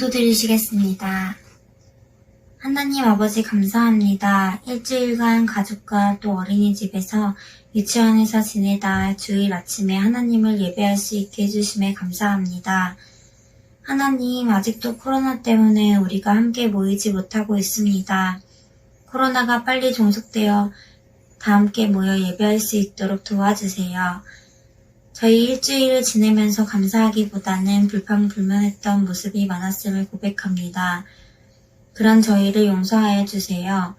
기도드리시겠습니다. 하나님 아버지 감사합니다. 일주일간 가족과 또 어린이집에서 유치원에서 지내다 주일 아침에 하나님을 예배할 수 있게 해주심에 감사합니다. 하나님, 아직도 코로나 때문에 우리가 함께 모이지 못하고 있습니다. 코로나가 빨리 종속되어 다 함께 모여 예배할 수 있도록 도와주세요. 저희 일주일을 지내면서 감사하기보다는 불평불만했던 모습이 많았음을 고백합니다. 그런 저희를 용서하여 주세요.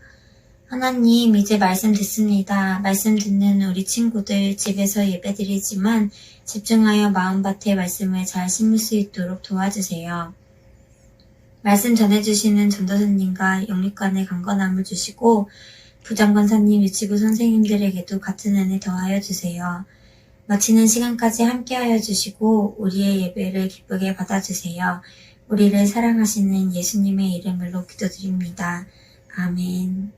하나님, 이제 말씀 듣습니다. 말씀 듣는 우리 친구들 집에서 예배드리지만 집중하여 마음밭에 말씀을 잘 심을 수 있도록 도와주세요. 말씀 전해주시는 전도사님과 영육간의 강건함을 주시고 부장권사님, 유치부 선생님들에게도 같은 은혜 더하여 주세요. 마치는 시간까지 함께하여 주시고 우리의 예배를 기쁘게 받아주세요. 우리를 사랑하시는 예수님의 이름으로 기도드립니다. 아멘.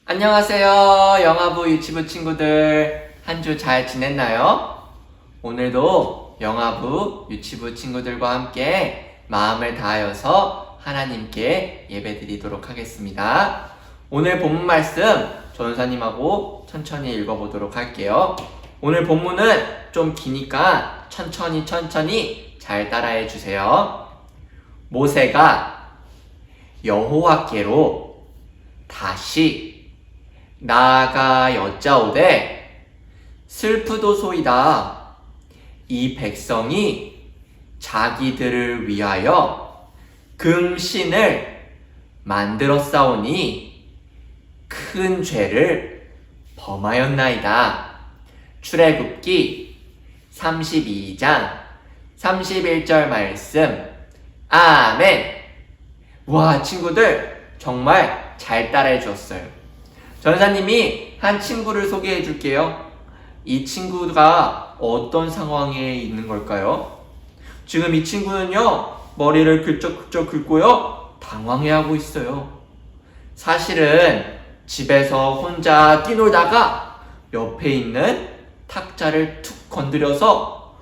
안녕하세요. 영아부 유치부 친구들, 한 주 잘 지냈나요? 오늘도 영아부 유치부 친구들과 함께 마음을 다하여서 하나님께 예배드리도록 하겠습니다. 오늘 본문 말씀 전사님하고 천천히 읽어보도록 할게요. 오늘 본문은 좀 기니까 천천히 잘 따라해 주세요. 모세가 여호와께로 다시 나아가 여짜오되 슬프도소이다. 이 백성이 자기들을 위하여 금신을 만들었사오니 큰 죄를 범하였나이다. 출애굽기 32장 31절 말씀. 아멘. 와, 친구들 정말 잘 따라해 주었어요. 전사님이 한 친구를 소개해 줄게요. 이 친구가 어떤 상황에 있는 걸까요? 지금 이 친구는요, 머리를 긁적긁적 긁고요, 당황해하고 있어요. 사실은 집에서 혼자 뛰놀다가 옆에 있는 탁자를 툭 건드려서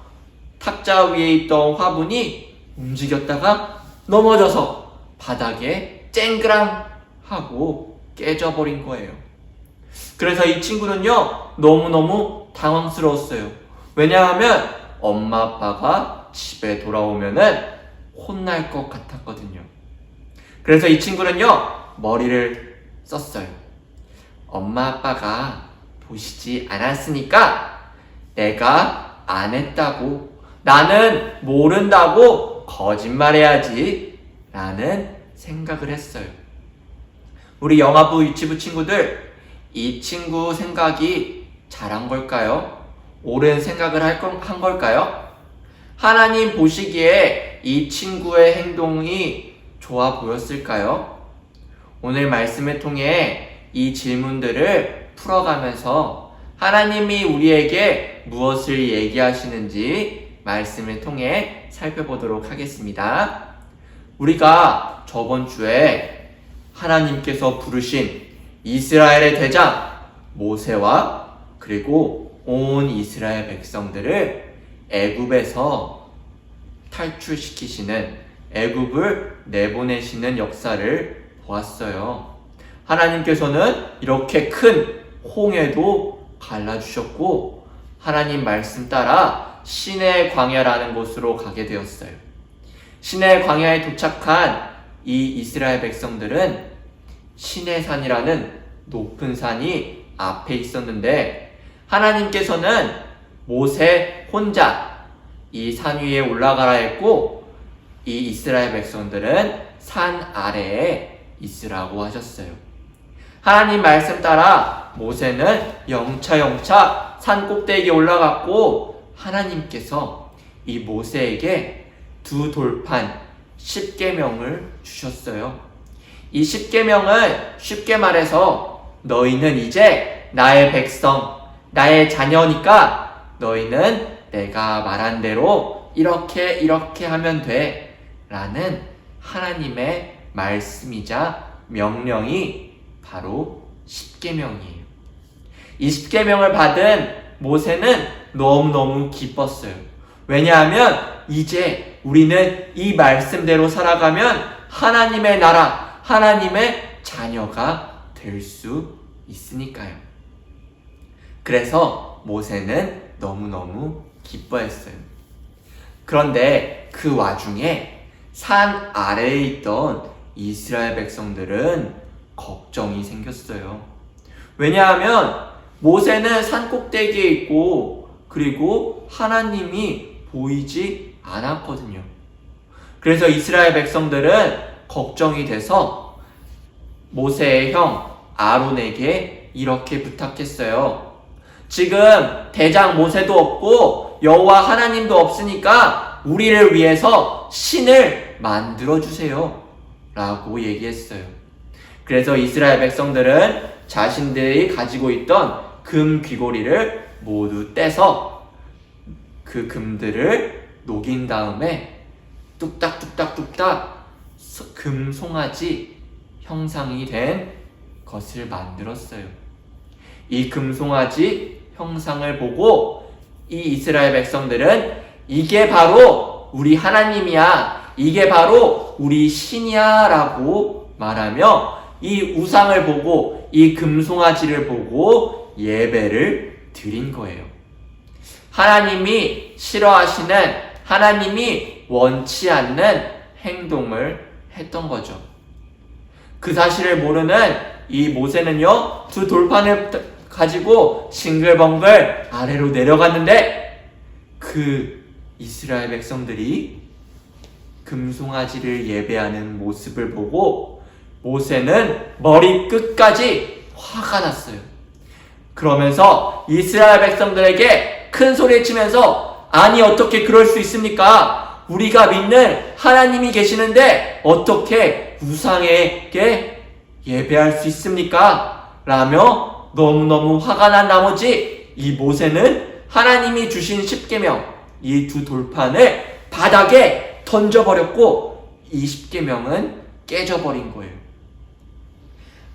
탁자 위에 있던 화분이 움직였다가 넘어져서 바닥에 쨍그랑 하고 깨져버린 거예요. 그래서 이 친구는요, 너무너무 당황스러웠어요. 왜냐하면 엄마 아빠가 집에 돌아오면은 혼날 것 같았거든요. 그래서 이 친구는요, 머리를 썼어요. 엄마 아빠가 보시지 않았으니까 내가 안 했다고, 나는 모른다고 거짓말해야지 라는 생각을 했어요. 우리 영아부 유치부 친구들, 이 친구 생각이 잘한 걸까요? 옳은 생각을 한 걸까요? 하나님 보시기에 이 친구의 행동이 좋아 보였을까요? 오늘 말씀을 통해 이 질문들을 풀어가면서 하나님이 우리에게 무엇을 얘기하시는지 말씀을 통해 살펴보도록 하겠습니다. 우리가 저번 주에 하나님께서 부르신 이스라엘의 대장 모세와 그리고 온 이스라엘 백성들을 애굽에서 탈출시키시는, 애굽을 내보내시는 역사를 보았어요. 하나님께서는 이렇게 큰 홍해도 갈라주셨고 하나님 말씀 따라 시내 광야라는 곳으로 가게 되었어요. 시내 광야에 도착한 이 이스라엘 백성들은 시내산이라는 높은 산이 앞에 있었는데 하나님께서는 모세 혼자 이 산 위에 올라가라 했고 이 이스라엘 백성들은 산 아래에 있으라고 하셨어요. 하나님 말씀 따라 모세는 영차 산 꼭대기에 올라갔고 하나님께서 이 모세에게 두 돌판 10계명을 주셨어요. 이 10계명은 쉽게 말해서 너희는 이제 나의 백성, 나의 자녀니까 너희는 내가 말한 대로 이렇게 하면 돼 라는 하나님의 말씀이자 명령이 바로 10계명이에요. 이 10계명을 받은 모세는 너무너무 기뻤어요. 왜냐하면 이제 우리는 이 말씀대로 살아가면 하나님의 나라, 하나님의 자녀가 될 수 있으니까요. 그래서 모세는 너무너무 기뻐했어요. 그런데 그 와중에 산 아래에 있던 이스라엘 백성들은 걱정이 생겼어요. 왜냐하면 모세는 산 꼭대기에 있고 그리고 하나님이 보이지 않았거든요. 그래서 이스라엘 백성들은 걱정이 돼서 모세의 형 아론에게 이렇게 부탁했어요. 지금 대장 모세도 없고 여호와 하나님도 없으니까 우리를 위해서 신을 만들어 주세요 라고 얘기했어요. 그래서 이스라엘 백성들은 자신들이 가지고 있던 금 귀고리를 모두 떼서 그 금들을 녹인 다음에 뚝딱뚝딱뚝딱 금 송아지 형상이 된 것을 만들었어요. 이 금송아지 형상을 보고 이 이스라엘 백성들은 이게 바로 우리 하나님이야, 이게 바로 우리 신이야 라고 말하며 이 우상을 보고 이 금송아지를 보고 예배를 드린 거예요. 하나님이 싫어하시는, 하나님이 원치 않는 행동을 했던 거죠. 그 사실을 모르는 이 모세는요, 두 돌판을 가지고 싱글벙글 아래로 내려갔는데 그 이스라엘 백성들이 금송아지를 예배하는 모습을 보고 모세는 머리 끝까지 화가 났어요. 그러면서 이스라엘 백성들에게 큰 소리 치면서 아니 어떻게 그럴 수 있습니까? 우리가 믿는 하나님이 계시는데 어떻게 우상에게 예배할 수 있습니까? 라며 너무너무 화가 난 나머지 이 모세는 하나님이 주신 십계명 이 두 돌판을 바닥에 던져버렸고 이 십계명은 깨져버린 거예요.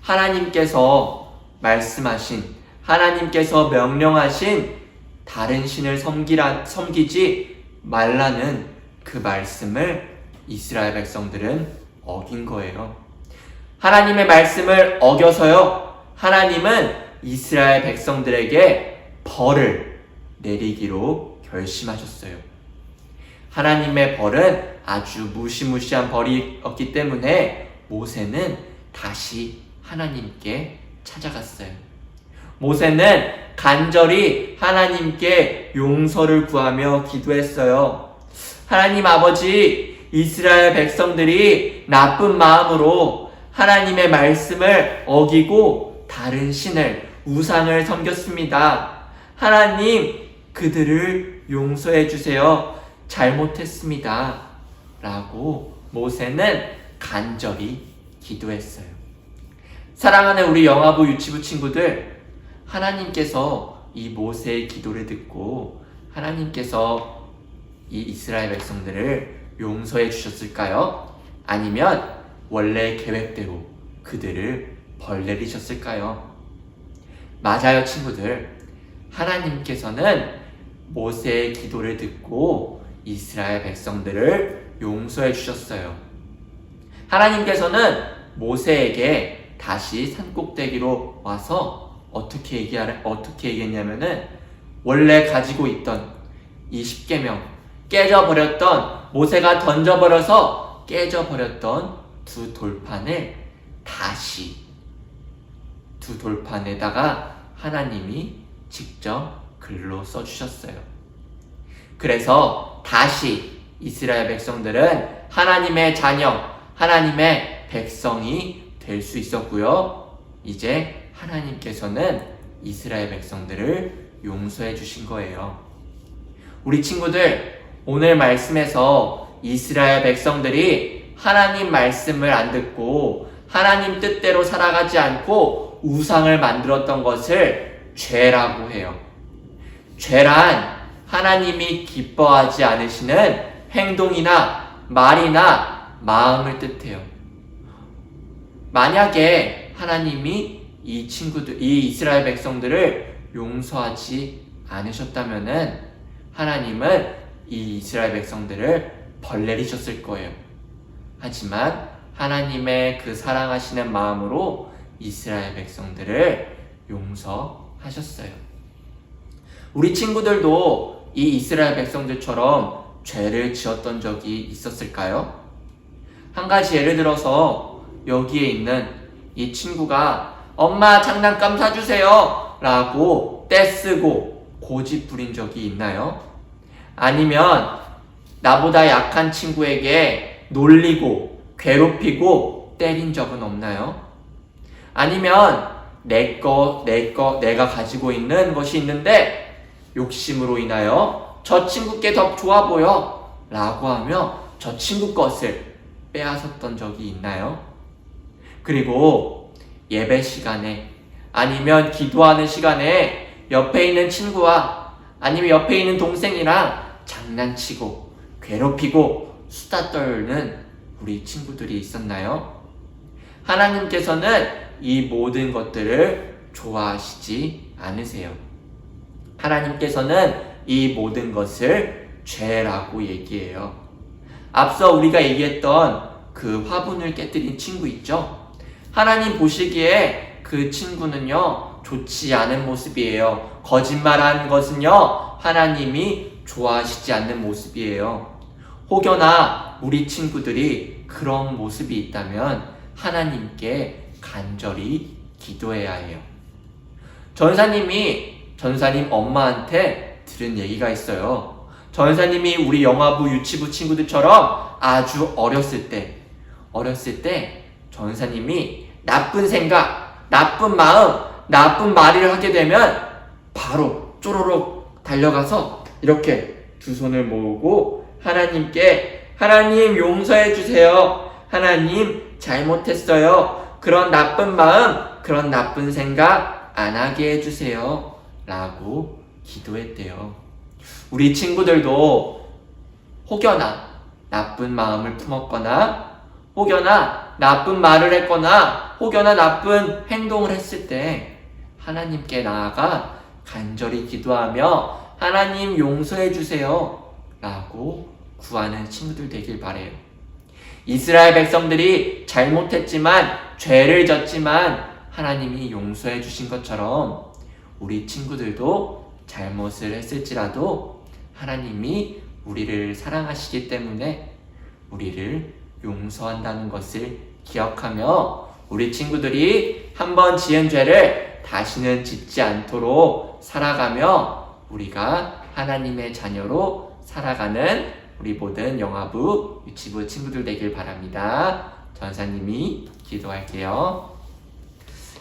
하나님께서 말씀하신, 하나님께서 명령하신 다른 신을 섬기지 말라는 그 말씀을 이스라엘 백성들은 어긴 거예요. 하나님의 말씀을 어겨서요, 하나님은 이스라엘 백성들에게 벌을 내리기로 결심하셨어요. 하나님의 벌은 아주 무시무시한 벌이었기 때문에 모세는 다시 하나님께 찾아갔어요. 모세는 간절히 하나님께 용서를 구하며 기도했어요. 하나님 아버지, 이스라엘 백성들이 나쁜 마음으로 하나님의 말씀을 어기고 다른 신을, 우상을 섬겼습니다. 하나님, 그들을 용서해 주세요. 잘못했습니다. 라고 모세는 간절히 기도했어요. 사랑하는 우리 영아부 유치부 친구들, 하나님께서 이 모세의 기도를 듣고 하나님께서 이 이스라엘 백성들을 용서해 주셨을까요? 아니면 원래 계획대로 그들을 벌 내리셨을까요? 맞아요, 친구들. 하나님께서는 모세의 기도를 듣고 이스라엘 백성들을 용서해 주셨어요. 하나님께서는 모세에게 다시 산꼭대기로 와서 어떻게 얘기했냐면은 원래 가지고 있던 이 십계명 깨져버렸던, 모세가 던져버려서 깨져버렸던 두 돌판을 다시 두 돌판에다가 하나님이 직접 글로 써주셨어요. 그래서 다시 이스라엘 백성들은 하나님의 자녀, 하나님의 백성이 될 수 있었고요. 이제 하나님께서는 이스라엘 백성들을 용서해 주신 거예요. 우리 친구들, 오늘 말씀에서 이스라엘 백성들이 하나님 말씀을 안 듣고 하나님 뜻대로 살아가지 않고 우상을 만들었던 것을 죄라고 해요. 죄란 하나님이 기뻐하지 않으시는 행동이나 말이나 마음을 뜻해요. 만약에 하나님이 이 이스라엘 백성들을 용서하지 않으셨다면은 하나님은 이 이스라엘 백성들을 벌 내리셨을 거예요. 하지만 하나님의 그 사랑하시는 마음으로 이스라엘 백성들을 용서하셨어요. 우리 친구들도 이 이스라엘 백성들처럼 죄를 지었던 적이 있었을까요? 한 가지 예를 들어서 여기에 있는 이 친구가 엄마 장난감 사주세요 라고 떼쓰고 고집 부린 적이 있나요? 아니면 나보다 약한 친구에게 놀리고 괴롭히고 때린 적은 없나요? 아니면 내가 가지고 있는 것이 있는데 욕심으로 인하여 저 친구께 더 좋아 보여 라고 하며 저 친구 것을 빼앗았던 적이 있나요? 그리고 예배 시간에 아니면 기도하는 시간에 옆에 있는 친구와 아니면 옆에 있는 동생이랑 장난치고 괴롭히고 수다 떨는 우리 친구들이 있었나요? 하나님께서는 이 모든 것들을 좋아하시지 않으세요. 하나님께서는 이 모든 것을 죄라고 얘기해요. 앞서 우리가 얘기했던 그 화분을 깨뜨린 친구 있죠? 하나님 보시기에 그 친구는요, 좋지 않은 모습이에요. 거짓말하는 것은요, 하나님이 좋아하시지 않는 모습이에요. 혹여나 우리 친구들이 그런 모습이 있다면 하나님께 간절히 기도해야 해요. 전사님 엄마한테 들은 얘기가 있어요. 전사님이 우리 영화부 유치부 친구들처럼 아주 어렸을 때 전사님이 나쁜 생각, 나쁜 마음, 나쁜 말을 하게 되면 바로 쪼로록 달려가서 이렇게 두 손을 모으고 하나님 용서해 주세요. 하나님 잘못했어요. 그런 나쁜 마음, 그런 나쁜 생각 안 하게 해주세요. 라고 기도했대요. 우리 친구들도 혹여나 나쁜 마음을 품었거나 혹여나 나쁜 말을 했거나 혹여나 나쁜 행동을 했을 때 하나님께 나아가 간절히 기도하며 하나님 용서해 주세요 라고 구하는 친구들 되길 바래요. 이스라엘 백성들이 잘못했지만 죄를 졌지만 하나님이 용서해 주신 것처럼 우리 친구들도 잘못을 했을지라도 하나님이 우리를 사랑하시기 때문에 우리를 용서한다는 것을 기억하며 우리 친구들이 한번 지은 죄를 다시는 짓지 않도록 살아가며 우리가 하나님의 자녀로 살아가는 우리 모든 영화부, 유치부 친구들 되길 바랍니다. 전사님이 기도할게요.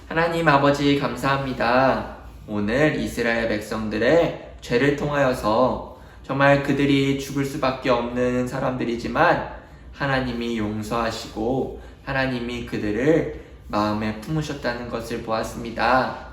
하나님 아버지 감사합니다. 오늘 이스라엘 백성들의 죄를 통하여서 정말 그들이 죽을 수밖에 없는 사람들이지만 하나님이 용서하시고 하나님이 그들을 마음에 품으셨다는 것을 보았습니다.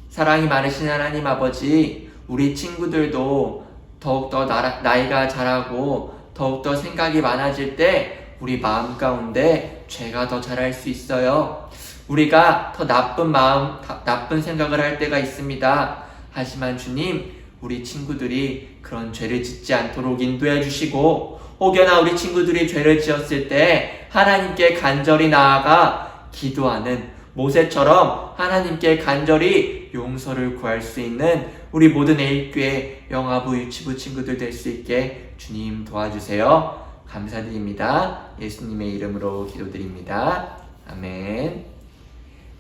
사랑이 많으신 하나님 아버지, 우리 친구들도 더욱더 나이가 자라고 더욱더 생각이 많아질 때 우리 마음 가운데 죄가 더 자랄 수 있어요. 우리가 더 나쁜 마음, 나쁜 생각을 할 때가 있습니다. 하지만 주님, 우리 친구들이 그런 죄를 짓지 않도록 인도해 주시고 혹여나 우리 친구들이 죄를 지었을 때 하나님께 간절히 나아가 기도하는 모세처럼 하나님께 간절히 용서를 구할 수 있는 우리 모든 애일교회 영화부 유치부 친구들 될 수 있게 주님 도와주세요. 감사드립니다. 예수님의 이름으로 기도드립니다. 아멘.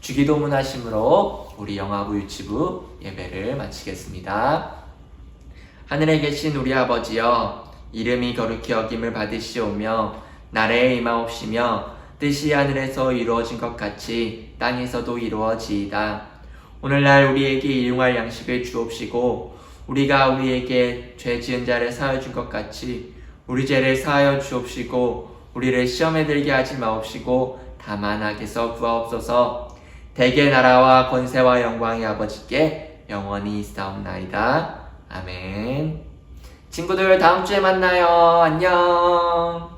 주기도문 하심으로 우리 영화부 유치부 예배를 마치겠습니다. 하늘에 계신 우리 아버지여, 이름이 거룩히 여김을 받으시오며 나라에 임하옵시며 뜻이 하늘에서 이루어진 것 같이 땅에서도 이루어지이다. 오늘날 우리에게 일용할 양식을 주옵시고 우리가 우리에게 죄 지은 자를 사하여 준 것 같이 우리 죄를 사하여 주옵시고 우리를 시험에 들게 하지 마옵시고 다만 악에서 구하옵소서. 대개 나라와 권세와 영광이 아버지께 영원히 있사옵나이다. 아멘. 친구들 다음 주에 만나요. 안녕.